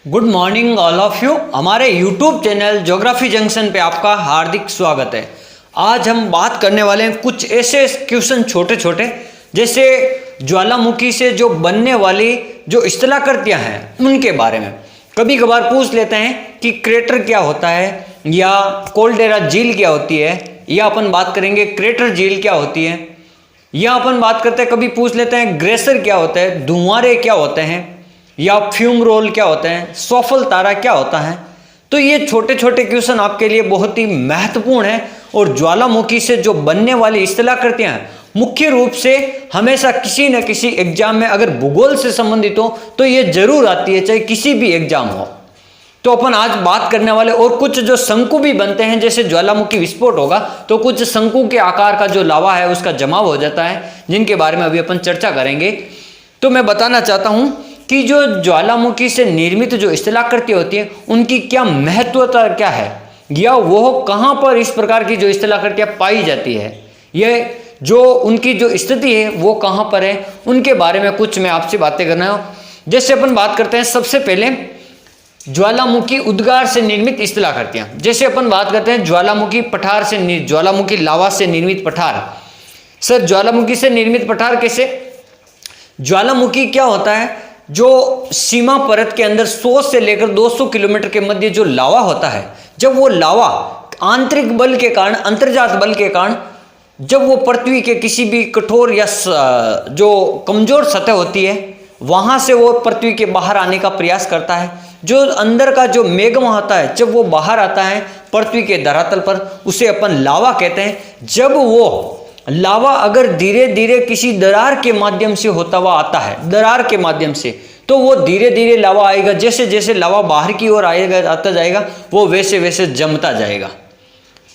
Good morning all of you. हमारे YouTube channel geography junction पे आपका हार्दिक स्वागत है। आज हम बात करने वाले हैं कुछ ऐसे क्वेश्चन छोटे छोटे, जैसे ज्वालामुखी से जो बनने वाली जो स्थलाकृतियां हैं उनके बारे में। कभी कभार पूछ लेते हैं कि क्रेटर क्या होता है, या कोल्डेरा झील क्या होती है, या अपन बात करेंगे क्रेटर झील क्या होती है, या अपन बात करते हैं कभी पूछ लेते हैं ग्रेसर क्या होता है, धुआंरे क्या होते हैं, या फ्यूम रोल क्या होते हैं, सॉफल तारा क्या होता है। तो ये छोटे छोटे क्वेश्चन आपके लिए बहुत ही महत्वपूर्ण है। और ज्वालामुखी से जो बनने वाली स्थलाकृतियां हैं मुख्य रूप से हमेशा किसी न किसी एग्जाम में अगर भूगोल से संबंधित हो तो ये जरूर आती है, चाहे किसी भी एग्जाम हो। तो अपन आज बात करने वाले, और कुछ जो शंकु भी बनते हैं, जैसे ज्वालामुखी विस्फोट होगा तो कुछ शंकु के आकार का जो लावा है उसका जमाव हो जाता है, जिनके बारे में अभी अपन चर्चा करेंगे। तो मैं बताना चाहता हूं कि जो ज्वालामुखी से निर्मित जो स्थलाकृति होती है उनकी क्या महत्वता क्या है, या वो कहां पर इस प्रकार की जो स्थलाकृतियां पाई जाती है, ये जो उनकी जो स्थिति है वो कहां पर है, उनके बारे में कुछ मैं आपसे बातें करना है। जैसे अपन बात करते हैं सबसे पहले ज्वालामुखी उद्गार से निर्मित स्थलाकृतियां। जैसे अपन बात करते हैं ज्वालामुखी पठार से, ज्वालामुखी लावा से निर्मित पठार। सर ज्वालामुखी से निर्मित पठार कैसे? ज्वालामुखी क्या होता है, जो सीमा परत के अंदर 100 से लेकर 200 किलोमीटर के मध्य जो लावा होता है, जब वो लावा आंतरिक बल के कारण, अंतर्जात बल के कारण, जब वो पृथ्वी के किसी भी कठोर या जो कमजोर सतह होती है वहां से वो पृथ्वी के बाहर आने का प्रयास करता है। जो अंदर का जो मेगमा होता है जब वो बाहर आता है पृथ्वी के धरातल पर, उसे अपन लावा कहते हैं। जब वो लावा अगर धीरे धीरे किसी दरार के माध्यम से होता हुआ आता है, दरार के माध्यम से, तो वो धीरे धीरे लावा आएगा। जैसे जैसे लावा बाहर की ओर आएगा, आता जाएगा, वो वैसे वैसे जमता जाएगा।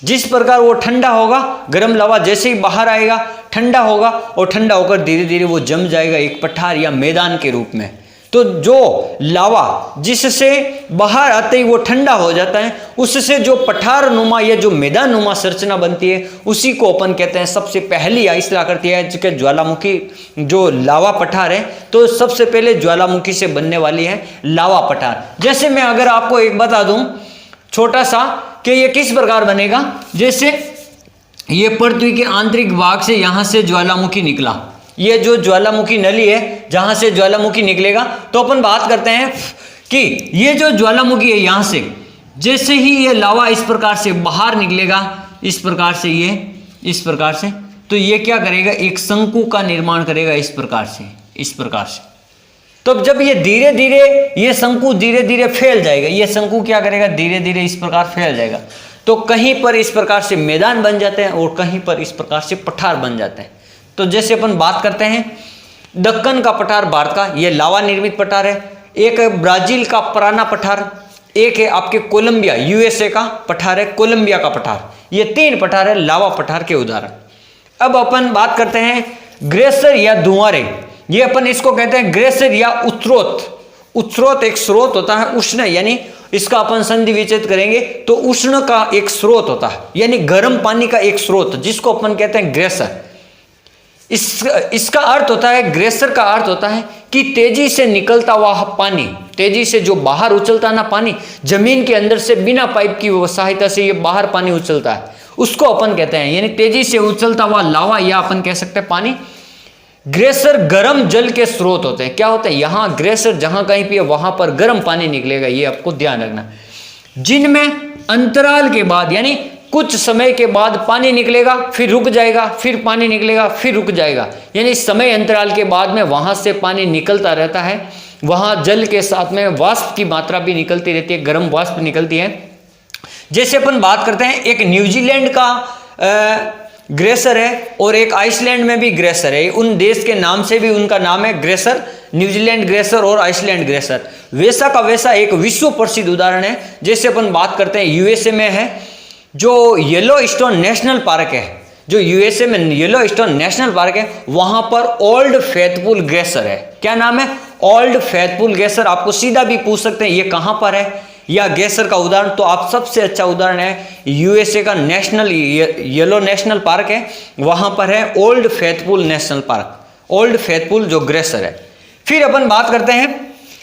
जिस प्रकार वो ठंडा होगा, गर्म लावा जैसे ही बाहर आएगा ठंडा होगा, और ठंडा होकर धीरे धीरे वो जम जाएगा एक पठार या मैदान के रूप में। तो जो लावा जिससे बाहर आते ही वो ठंडा हो जाता है, उससे जो पठार नुमा या जो मैदान नुमा संरचना बनती है उसी को अपन कहते हैं सबसे पहली स्थलाकृति है, जो ज्वालामुखी जो लावा पठार है। तो सबसे पहले ज्वालामुखी से बनने वाली है लावा पठार। जैसे मैं अगर आपको एक बता दूं छोटा सा कि ये किस प्रकार बनेगा, जैसे ये पृथ्वी के आंतरिक भाग से यहां से ज्वालामुखी निकला, ये जो ज्वालामुखी नली है जहां से ज्वालामुखी निकलेगा, तो अपन बात करते हैं कि ये जो ज्वालामुखी है यहां से जैसे ही ये लावा इस प्रकार से बाहर निकलेगा, इस प्रकार से, ये इस प्रकार से, तो ये क्या करेगा, एक शंकु का निर्माण करेगा इस प्रकार से, इस प्रकार से। तो जब ये धीरे धीरे ये शंकु धीरे धीरे फैल जाएगा, ये शंकु क्या करेगा, धीरे धीरे इस प्रकार फैल जाएगा। तो कहीं पर इस प्रकार से मैदान बन जाते हैं और कहीं पर इस प्रकार से पठार बन जाते हैं। तो जैसे अपन बात करते हैं दक्कन का पठार भारत का, ये लावा निर्मित पठार है। एक है ब्राजील का पराना पठार, एक है आपके कोलंबिया यूएसए का पठार है, कोलंबिया का पठार। ये 3 पठार है लावा पठार के उदाहरण। अब अपन बात करते हैं ग्रेसर या धुआंरे। ये अपन इसको कहते हैं ग्रेसर या उत्स्रोत। उत्स्रोत एक स्रोत होता है, उष्ण, यानी इसका अपन संधि विच्छेद करेंगे तो उष्ण का एक स्रोत होता है, यानी गर्म पानी का एक स्रोत, जिसको अपन कहते हैं ग्रेसर। इसका अर्थ होता है, ग्रेसर का अर्थ होता है कि तेजी से निकलता हुआ पानी, तेजी से जो बाहर उछलता ना पानी, जमीन के अंदर से बिना पाइप की सहायता से ये बाहर पानी उछलता है, उसको अपन कहते हैं, यानी तेजी से उछलता हुआ लावा, या अपन कह सकते हैं पानी। ग्रेसर गर्म जल के स्रोत होते हैं। क्या होता है, यहां ग्रेसर जहां कहीं भी है वहां पर गर्म पानी निकलेगा, ये आपको ध्यान रखना। जिनमें अंतराल के बाद, यानी कुछ समय के बाद पानी निकलेगा, फिर रुक जाएगा, फिर पानी निकलेगा, फिर रुक जाएगा, यानी समय अंतराल के बाद में वहां से पानी निकलता रहता है। वहां जल के साथ में वाष्प की मात्रा भी निकलती रहती है, गर्म वाष्प निकलती है। जैसे अपन बात करते हैं एक न्यूजीलैंड का ग्रेसर है और एक आइसलैंड में भी ग्रेसर है। उन देश के नाम से भी उनका नाम है ग्रेसर, न्यूजीलैंड ग्रेसर और आइसलैंड ग्रेसर। वैसा का वैसा एक विश्व प्रसिद्ध उदाहरण है। जैसे अपन बात करते हैं यूएसए में है जो येलोस्टोन नेशनल पार्क है, जो यूएसए में येलोस्टोन नेशनल पार्क है, वहां पर ओल्ड फेथफुल ग्लेशियर है। क्या नाम है? Old faithful glacier. आपको सीधा भी पूछ सकते हैं ये कहां पर है या ग्लेशियर का उदाहरण, तो आप सबसे अच्छा उदाहरण है यूएसए का नेशनल येलो नेशनल पार्क है, वहां पर है old faithful national park, old faithful जो ग्लेशियर है। फिर अपन बात करते हैं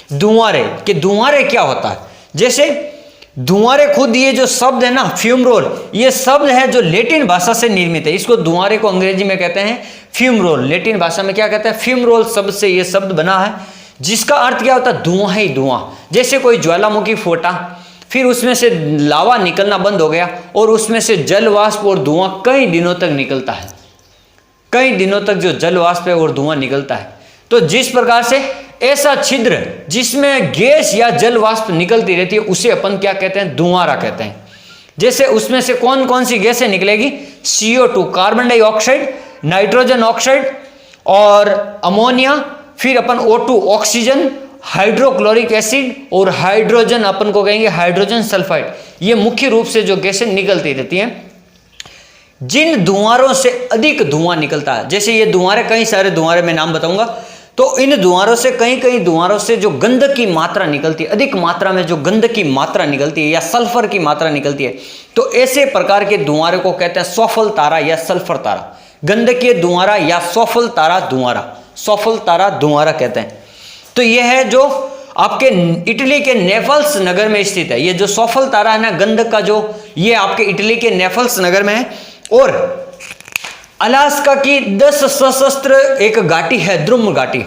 धुआंरे, कि धुआंरे क्या होता है। जैसे धुआंरे खुद ये जो शब्द है ना फ्यूमरोल, ये शब्द है जो लैटिन भाषा से निर्मित है। इसको धुआंरे को अंग्रेजी में कहते हैं फ्यूमरोल, लैटिन भाषा में क्या कहते हैं फ्यूमरोल शब्द से ये शब्द बना है, जिसका अर्थ क्या होता है धुआं ही धुआं। जैसे कोई ज्वालामुखी फूटा, फिर उसमें से लावा निकलना बंद हो गया और उसमें से जल वाष्प और धुआं कई दिनों तक निकलता है, कई दिनों तक जो जल वाष्प है और धुआं निकलता है। तो जिस प्रकार से ऐसा छिद्र जिसमें गैस या जल वाष्प निकलती रहती है उसे अपन क्या कहते हैं धुआंरा कहते हैं। जैसे उसमें से कौन कौन सी गैसें निकलेगी, CO2 carbon dioxide, nitrogen oxide और अमोनिया, फिर अपन O2 ऑक्सीजन, हाइड्रोक्लोरिक एसिड और हाइड्रोजन अपन को कहेंगे हाइड्रोजन सल्फाइड। ये मुख्य रूप से जो गैसें निकलती रहती हैं। जिन धुआंरों से अधिक धुआं निकलता है, जैसे ये धुआंरे कई सारे धुआंरे मैं नाम बताऊंगा, तो इन धुआंरों से कई धुआंरों से जो गंधक की मात्रा निकलती है, अधिक मात्रा में जो गंधक की मात्रा निकलती है या सल्फर की मात्रा निकलती है, तो ऐसे प्रकार के धुआंरे को कहते हैं सौफल तारा या सल्फर तारा, गंधकीय धुआंरा या सौफल तारा धुआंरा, सौफल तारा धुआंरा कहते हैं। तो यह है जो आपके इटली के नेपल्स नगर में स्थित है। ये जो सौफल तारा है ना गंधक का, जो ये आपके इटली के नेपल्स नगर में है। और अलास्का की 10 सशस्त्र एक घाटी है, द्रुम घाटी।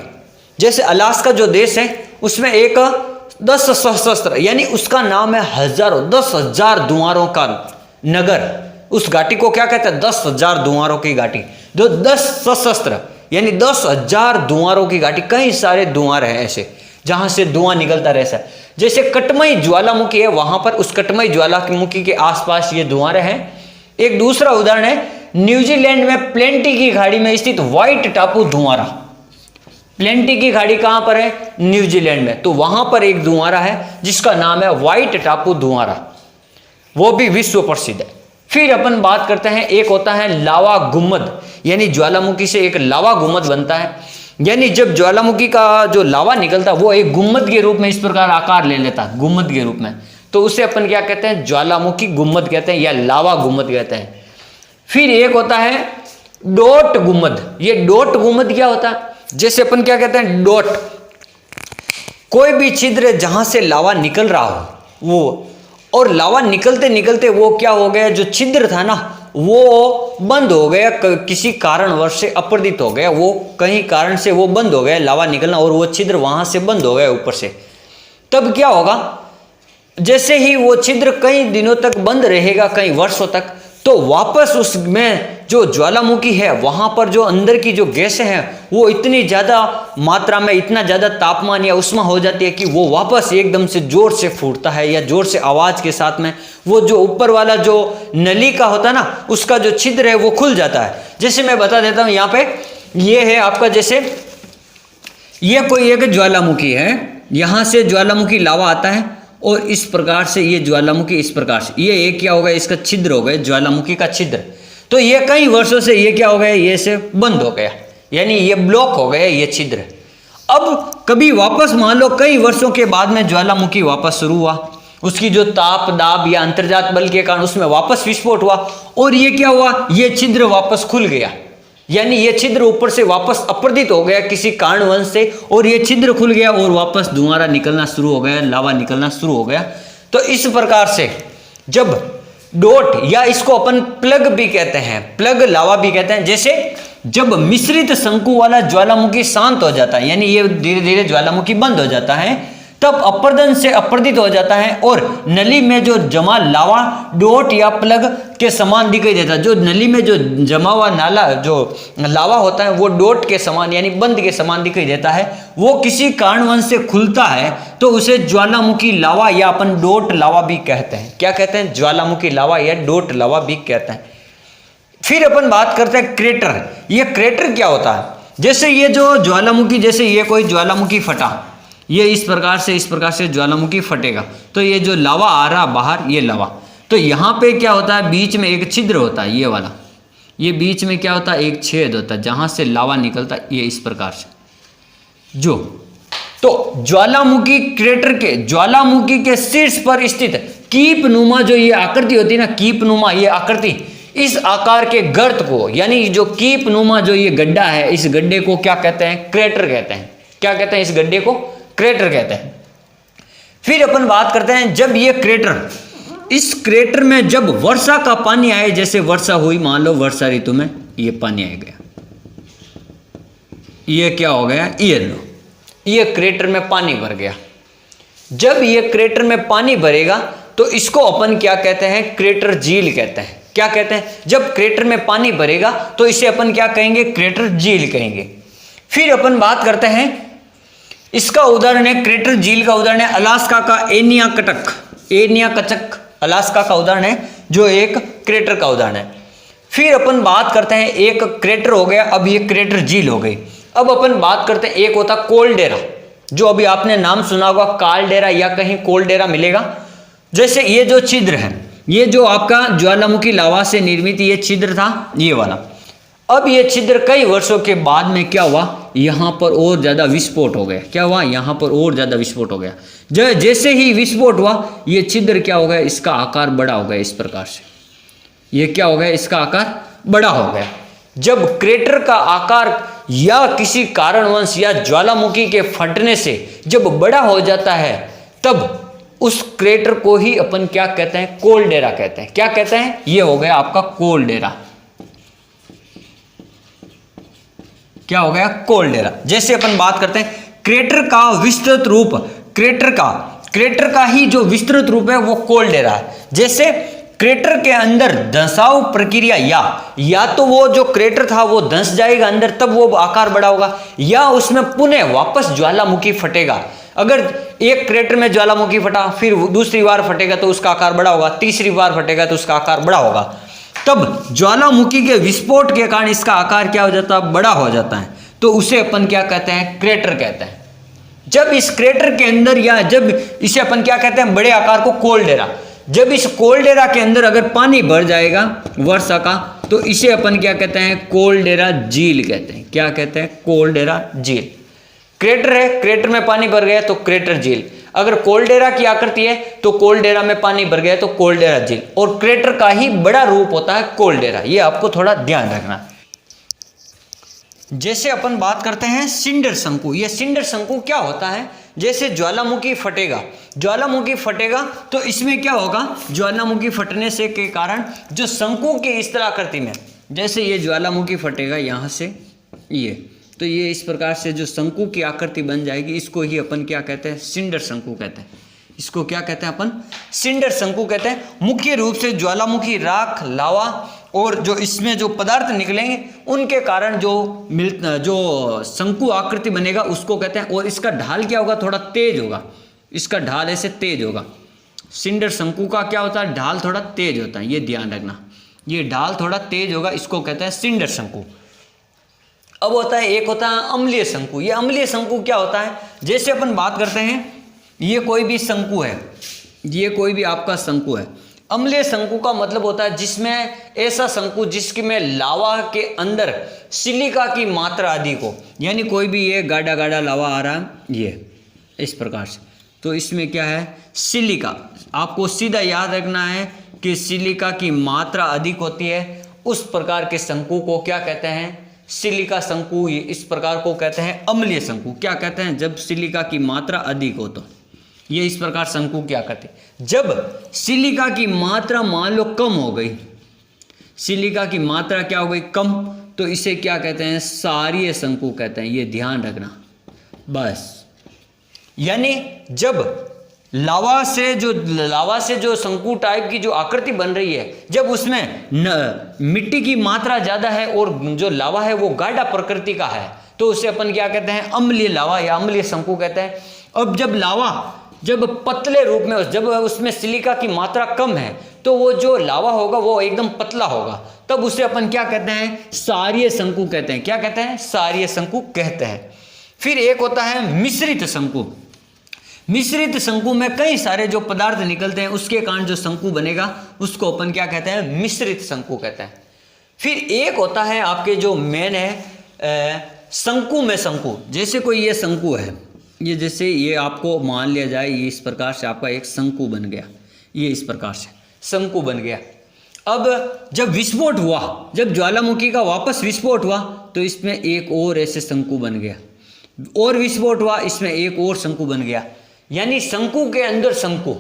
जैसे अलास्का जो देश है उसमें एक 10 सशस्त्र यानी उसका नाम है हजारों 10,000 धुआंरों का नगर। उस घाटी को क्या कहते हैं 10,000 धुआंरों की घाटी। जो 10 सशस्त्र यानी 10,000 धुआंरों की घाटी, कई सारे धुआंरे हैं ऐसे जहां से धुआं निकलता रहता है। जैसे कटमई ज्वालामुखी है, वहां पर उस कटमई ज्वालामुखी के आसपास ये धुआंरे हैं। एक दूसरा उदाहरण है न्यूजीलैंड में प्लेंटी की खाड़ी में स्थित व्हाइट टापू धुआंरा। प्लेंटी की खाड़ी कहां पर है, न्यूजीलैंड में, तो वहां पर एक धुआंरा है जिसका नाम है व्हाइट टापू धुआंरा, वो भी विश्व प्रसिद्ध है। फिर अपन बात करते हैं, एक होता है लावा गुम्मद, यानी ज्वालामुखी से एक लावा गुम्मद बनता है। यानी जब ज्वालामुखी का जो लावा निकलता है वो एक गुम्मद के रूप में इस प्रकार आकार ले लेता है, गुम्मद के रूप में, तो उसे अपन क्या कहते हैं ज्वालामुखी गुम्मद कहते हैं या लावा गुम्मद कहते हैं। फिर एक होता है डोट गुम्मद। ये डोट गुम्मद क्या होता है, जैसे अपन क्या कहते हैं डोट, कोई भी छिद्र जहां से लावा निकल रहा हो वो, और लावा निकलते निकलते वो क्या हो गया, जो छिद्र था ना वो बंद हो गया, किसी कारणवश से अपरदित हो गया, वो कहीं कारण से वो बंद हो गया लावा निकलना, और वो छिद्र वहां से बंद हो गया ऊपर से। तब क्या होगा, जैसे ही वो छिद्र कई दिनों तक बंद रहेगा, कई वर्षों तक, तो वापस उसमें जो ज्वालामुखी है वहां पर जो अंदर की जो गैसें हैं वो इतनी ज्यादा मात्रा में, इतना ज्यादा तापमान या उष्मा हो जाती है कि वो वापस एकदम से जोर से फूटता है, या जोर से आवाज के साथ में वो जो ऊपर वाला जो नली का होता है ना उसका जो छिद्र है वो खुल जाता है। जैसे मैं बता देता हूं, यहाँ पे ये है आपका, जैसे ये कोई एक ज्वालामुखी है, यहां से ज्वालामुखी लावा आता है और इस प्रकार से ये ज्वालामुखी इस प्रकार से, ये एक क्या हो गया, इसका छिद्र हो गया, ज्वालामुखी का छिद्र। तो ये कई वर्षों से ये क्या हो गया, ये से बंद हो गया, यानी ये ब्लॉक हो गया ये छिद्र। अब कभी वापस मान लो कई वर्षों के बाद में ज्वालामुखी वापस शुरू हुआ, उसकी जो ताप दाब या अंतर्जात बल के कारण उसमें वापस विस्फोट हुआ, और ये क्या हुआ, ये छिद्र वापस खुल गया, यानी ये छिद्र ऊपर से वापस अपरदित हो गया किसी कारणवश से, और ये छिद्र खुल गया और वापस धुआंरा निकलना शुरू हो गया, लावा निकलना शुरू हो गया। तो इस प्रकार से जब डोट, या इसको अपन प्लग भी कहते हैं, प्लग लावा भी कहते हैं, जैसे जब मिश्रित शंकु वाला ज्वालामुखी शांत हो जाता है, यानी ये धीरे धीरे ज्वालामुखी बंद हो जाता है, तब अपर्दन से अपरदित हो जाता है और नली में जो जमा लावा डोट या प्लग के समान दिखाई देता है। जो नली में जो जमा हुआ नाला जो लावा होता है वो डोट के समान यानी बंद के समान दिखाई देता है, वो किसी कारणवश से खुलता है तो उसे ज्वालामुखी लावा या अपन डोट लावा भी कहते हैं। क्या कहते हैं, ज्वालामुखी लावा या डोट लावा भी कहते हैं। फिर अपन बात करते हैं क्रेटर। ये क्रेटर क्या होता है, जैसे ये जो ज्वालामुखी, जैसे ये कोई ज्वालामुखी फटा, ये इस प्रकार से ज्वालामुखी फटेगा, तो ये जो लावा आ रहा बाहर, ये लावा, तो यहाँ पे क्या होता है, बीच में एक छिद्र होता है, ये वाला, ये बीच में क्या होता है, एक छेद होता है जहां से लावा निकलता है, ये इस प्रकार से जो। तो ज्वालामुखी क्रेटर के ज्वालामुखी के शीर्ष पर स्थित कीप नुमा जो ये आकृति होती है ना, कीप नुमा ये आकृति, इस आकार के गर्त को, यानी जो कीप नुमा जो ये गड्ढा है, इस गड्ढे को क्या कहते हैं, क्रेटर कहते हैं। क्या कहते हैं, इस गड्ढे को क्रेटर कहते हैं। फिर अपन बात करते हैं जब ये क्रेटर, इस क्रेटर में जब वर्षा का पानी आए, जैसे वर्षा हुई, मान लो वर्षा ऋतु में ये पानी आ गया, ये क्या हो गया, ये लो, ये क्रेटर में पानी भर गया। जब ये क्रेटर में पानी भरेगा तो इसको अपन क्या कहते हैं, क्रेटर झील कहते हैं। क्या कहते हैं, जब क्रेटर में पानी भरेगा तो इसे अपन क्या कहेंगे, क्रेटर झील कहेंगे। फिर अपन बात करते हैं, इसका उदाहरण है, क्रेटर झील का उदाहरण है अलास्का का एनियाकचक, अलास्का का उदाहरण है, जो एक क्रेटर का उदाहरण है। फिर अपन बात करते हैं, एक क्रेटर हो गया, अब ये क्रेटर झील हो गई। अब अपन बात करते हैं, एक होता कोल्डेरा, जो अभी आपने नाम सुना होगा, कालडेरा या कहीं कोल्डेरा मिलेगा। जैसे ये जो छिद्र है, ये जो आपका ज्वालामुखी लावा से निर्मित ये छिद्र था, ये वाला, अब ये छिद्र कई वर्षों के बाद में क्या हुआ, यहाँ पर और ज़्यादा विस्फोट हो गया। क्या हुआ, यहाँ पर और ज़्यादा विस्फोट हो गया। जैसे ही विस्फोट हुआ, ये छिद्र क्या हो गया, इसका आकार बड़ा हो गया। इस प्रकार से ये क्या हो गया, इसका आकार बड़ा हो गया। जब क्रेटर का आकार या किसी कारणवश या ज्वालामुखी के फटने से जब बड़ा हो जाता है, तब उस क्रेटर को ही अपन क्या कहते हैं, कोल्डेरा कहते हैं। क्या कहते हैं, ये हो गया आपका कोल्डेरा। क्या हो गया, कोल्डेरा। जैसे अपन बात करते हैं क्रेटर का विस्तृत रूप, क्रेटर का ही जो विस्तृत रूप है वो कोल्डेरा है। जैसे क्रेटर के अंदर धंसाव प्रक्रिया, या तो वो जो क्रेटर था वो धंस जाएगा अंदर, तब वो आकार बड़ा होगा, या उसमें पुनः वापस ज्वालामुखी फटेगा। अगर एक क्रेटर में ज्वालामुखी फटा, फिर दूसरी बार फटेगा तो उसका आकार बड़ा होगा, तीसरी बार फटेगा तो उसका आकार बड़ा होगा। तब ज्वालामुखी के विस्फोट के कारण इसका आकार क्या हो जाता है, बड़ा हो जाता है। तो उसे अपन क्या कहते हैं, क्रेटर कहते हैं। जब इस क्रेटर के अंदर, या जब इसे अपन क्या कहते हैं, बड़े आकार को कोल्डेरा, जब इस कोल्डेरा के अंदर अगर पानी भर जाएगा वर्षा का, तो इसे अपन क्या कहते हैं, कोल्डेरा झील कहते हैं। क्या कहते हैं, कोल्डेरा झील। क्रेटर है, क्रेटर में पानी भर गया तो क्रेटर झील। अगर कोल्डेरा की आकृति है तो कोल्डेरा में पानी भर गया तो कोल्डेरा झील, और क्रेटर का ही बड़ा रूप होता है कोल्डेरा। ये आपको थोड़ा ध्यान रखना। जैसे अपन बात करते हैं सिंडर शंकु, ये सिंडर शंकु क्या होता है, जैसे ज्वालामुखी फटेगा तो इसमें क्या होगा, ज्वालामुखी फटने से के कारण जो शंकु के इस तरह आकृति में, जैसे ये ज्वालामुखी फटेगा यहाँ से ये, तो ये इस प्रकार से जो शंकु की आकृति बन जाएगी, इसको ही अपन क्या कहते हैं, सिंडर शंकु कहते हैं। इसको क्या कहते हैं अपन, सिंडर शंकु कहते हैं। मुख्य रूप से ज्वालामुखी राख, लावा और जो इसमें जो पदार्थ निकलेंगे उनके कारण जो शंकु आकृति बनेगा उसको कहते हैं। और इसका ढाल क्या होगा, थोड़ा तेज होगा, इसका ढाल ऐसे तेज होगा। सिंडर शंकु का क्या होता है, ढाल थोड़ा तेज होता है, ये ध्यान रखना, ये ढाल थोड़ा तेज होगा, इसको कहते हैं सिंडर शंकु। अब होता है, एक होता है अम्लीय शंकु। ये अम्लीय शंकु क्या होता है, जैसे अपन बात करते हैं, ये कोई भी शंकु है, ये कोई भी आपका शंकु है। अम्लीय शंकु का मतलब होता है जिसमें ऐसा शंकु जिसमें लावा के अंदर सिलिका की मात्रा अधिक हो, यानी कोई भी ये गाढ़ा गाढ़ा लावा आ रहा है, ये इस प्रकार से, तो इसमें क्या है, सिलिका। आपको सीधा याद रखना है कि सिलिका की मात्रा अधिक होती है, उस प्रकार के शंकु को क्या कहते हैं, सिलिका शंकु। इस प्रकार को कहते हैं अम्लीय शंकु। क्या कहते हैं, जब सिलिका की मात्रा अधिक हो तो ये इस प्रकार शंकु क्या कहते हैं। जब सिलिका की मात्रा मान लो कम हो गई, सिलिका की मात्रा क्या हो गई, कम, तो इसे क्या कहते हैं, क्षारीय शंकु कहते हैं। ये ध्यान रखना बस। यानी जब लावा से जो शंकु टाइप की जो आकृति बन रही है, जब उसमें मिट्टी की मात्रा ज्यादा है और जो लावा है वो गाढ़ा प्रकृति का है, तो उसे अपन क्या कहते हैं, अम्लीय लावा या अम्लीय शंकु कहते हैं। अब जब लावा जब पतले रूप में, जब उसमें सिलिका की मात्रा कम है, तो वो जो लावा होगा वो एकदम पतला होगा, तब उसे अपन क्या कहते हैं, क्षारीय शंकु कहते हैं। क्या कहते हैं, क्षारीय शंकु कहते हैं। फिर एक होता है मिश्रित शंकु। मिश्रित शंकु में कई सारे जो पदार्थ निकलते हैं, उसके कारण जो शंकु बनेगा उसको अपन क्या कहते हैं, मिश्रित शंकु कहते हैं। फिर एक होता है आपके जो मेन है शंकु में शंकु। जैसे कोई ये शंकु है, ये जैसे ये आपको मान लिया जाए, ये इस प्रकार से आपका एक शंकु बन गया, ये इस प्रकार से शंकु बन गया। अब जब विस्फोट हुआ, जब ज्वालामुखी का वापस विस्फोट हुआ, तो इसमें एक और ऐसे शंकु बन गया, और विस्फोट हुआ, इसमें एक और शंकु बन गया। यानी शंकु के अंदर शंकु।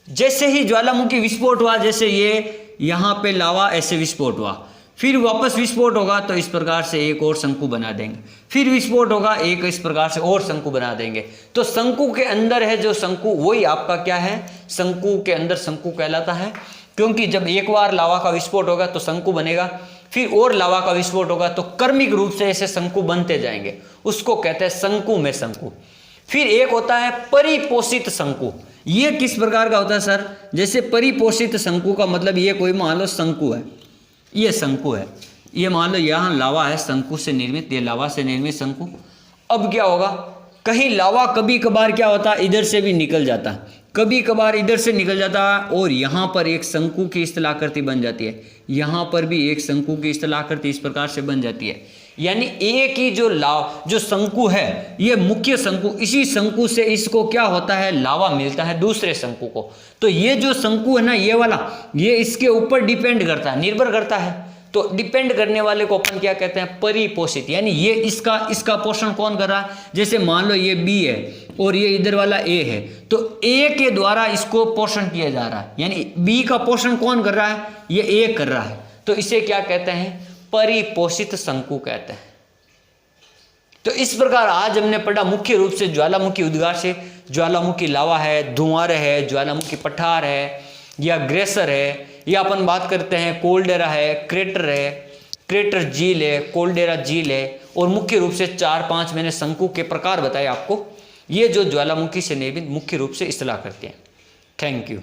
जैसे ही ज्वालामुखी विस्फोट हुआ, जैसे ये यहाँ पे लावा ऐसे विस्फोट हुआ, फिर वापस विस्फोट होगा तो इस प्रकार से एक और शंकु बना देंगे, फिर विस्फोट होगा एक इस प्रकार से और शंकु बना देंगे। तो शंकु के अंदर है जो शंकु, वही आपका क्या है, शंकु के अंदर शंकु कहलाता है। क्योंकि जब एक बार लावा का विस्फोट होगा तो शंकु बनेगा, फिर और लावा का विस्फोट होगा तो क्रमिक रूप से ऐसे शंकु बनते जाएंगे, उसको कहते हैं शंकु में शंकु। फिर एक होता है परिपोषित शंकु। ये किस प्रकार का होता है सर? जैसे परिपोषित शंकु का मतलब ये कोई मान लो शंकु है, ये शंकु है, ये मान लो यहाँ लावा है शंकु से निर्मित, ये लावा से निर्मित शंकु। अब क्या होगा, कहीं लावा कभी कभार क्या होता है इधर से भी निकल जाता है, कभी कभार इधर से निकल जाता है और यहाँ पर एक शंकु की स्थलाकृति बन जाती है, यहाँ पर भी एक शंकु की स्थलाकृति इस प्रकार से बन जाती है। यानी एक ही जो शंकु है, ये मुख्य शंकु, इसी शंकु से इसको क्या होता है, लावा मिलता है दूसरे शंकु को। तो ये जो शंकु है ना, ये वाला, ये इसके ऊपर डिपेंड करता है, निर्भर करता है। तो डिपेंड करने वाले को अपन क्या कहते हैं, परिपोषित। यानी ये इसका पोषण कौन कर रहा है? जैसे मान लो ये बी है और ये इधर वाला ए है, तो ए के द्वारा इसको पोषण किया जा रहा है, यानी बी का पोषण कौन कर रहा है, ये ए कर रहा है। तो इसे क्या कहते हैं, परिपोषित शंकु कहते हैं। तो इस प्रकार आज हमने पढ़ा मुख्य रूप से ज्वालामुखी उद्गार से, ज्वालामुखी लावा है, धुआंर है, ज्वालामुखी पठार है या ग्रेसर है, या अपन बात करते हैं कोल्डेरा है, क्रेटर झील है, कोल्डेरा झील है। और मुख्य रूप से 4-5 मैंने शंकु के प्रकार बताए आपको, ये जो ज्वालामुखी से निर्मित मुख्य रूप से इस्तेमाल करते हैं। Thank you.